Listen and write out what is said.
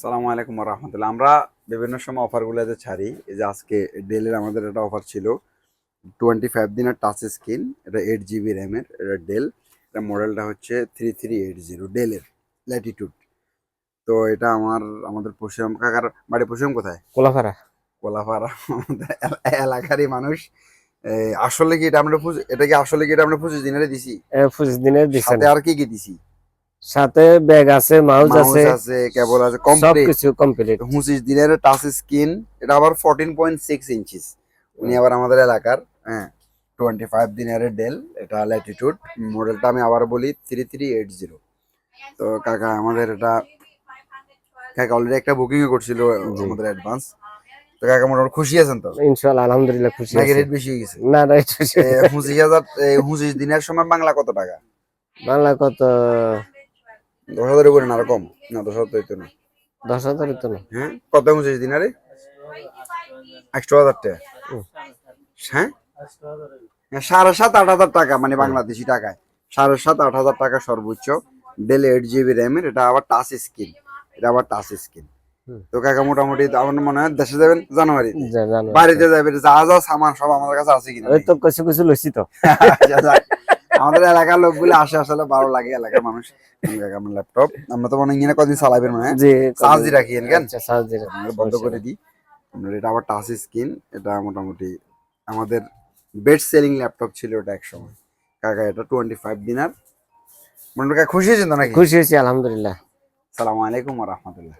আসসালামু আলাইকুম রহমতুল্লাহ। আমরা বিভিন্ন সময় অফারগুলোতে ছাড়ি। এই যে আজকে ডেলের আমাদের একটা অফার ছিল, 25 দিনের টাচ স্ক্রিন, এটা 8 GB র্যামের, এটা ডেল, এটা মডেলটা হচ্ছে 3380 ডেলের ল্যাটিটিউড। তো এটা আমাদের পশ্চিম কাকার বাড়ি পশ্চিম কোথায়? কোলাপাড়া। কোলাপাড়া আমাদের এলাকারই মানুষ। আসলে কি এটা আমরা এটা কি আসলে কি এটা আমরা 25 দিনের দিছি? 25 দিনের দিছেন। সাথে আর কি কি দিছি? সাথে ব্যাগ আছে, মাউস মাউস আছে, আছে, কেবল আছে, কমপ্লিট। সবকিছু কমপ্লিট। 25 দিনের টাচ স্ক্রিন, এটা আবার 14.6 ইঞ্চিস। উনি আবার আমাদের এলাকার, হ্যাঁ। 25 দিনের ডেল, এটা ল্যাটিটিউড, মডেলটা আমি আবার বলি 3380। তো কাকা আমাদের এটা, কাকা অলরেডি একটা বুকিং করছিল জি, আমাদের অ্যাডভান্স। তো কাকা মোটামুটি খুশি আছেন তো? ইনশাআল্লাহ আলহামদুলিল্লাহ খুশি নাকি আছি। রেট বেশি হয়ে গেছে? না না, এটা 25,000, 25 দিনের সময় বাংলা কত টাকা? বাংলা কত? 10,000 উপরে না, আর কম? না, 10,000 তো হইতো না। 10,000 তো না। হ্যাঁ, কত 25 দিনারে? 8,000 টাকা। হুম। হ্যাঁ, 7,500-8,000 টাকা, মানে হুম। বাংলাদেশি টাকায় 7,500-8,000 টাকা সর্বোচ্চ। ডেল 8 GB র্যামের, এটা আবার টাচ স্ক্রিন, এটা আবার টাচ স্ক্রিন। হুম। তো কাকা মোটামুটি তো আমার মনে হয় দেশে যাবেন জানুয়ারিতে, জানো বাড়িতে যাবেন, যা যা সামান সব আমাদের কাছে আছে কিনা ওই নাকি? তো কিছু কিছু লইছি তো। আচ্ছা, যাক। আমাদের এলাকার লোকগুলো আসে, আসলে ভালো লাগে এলাকার মানুষ। কাকা আমার ল্যাপটপ আমরা তো মনে হয় কদিন চালাবেন, মানে জি, চার্জ দিয়ে রাখি কেন, আচ্ছা সার্চ দিন। আমরা বন্ধ করে দিই। আপনার এটা আবার টাচ স্ক্রিন, এটা মোটামুটি আমাদের বেস্ট সেলিং ল্যাপটপ ছিল ওটা এক সময়। কাকা এটা 25 দিনার। মনে কাকা খুশি হয়েছেন তো নাকি? খুশি হয়েছি আলহামদুলিল্লাহ। সালামু আলাইকুম রহমতুল্লাহ।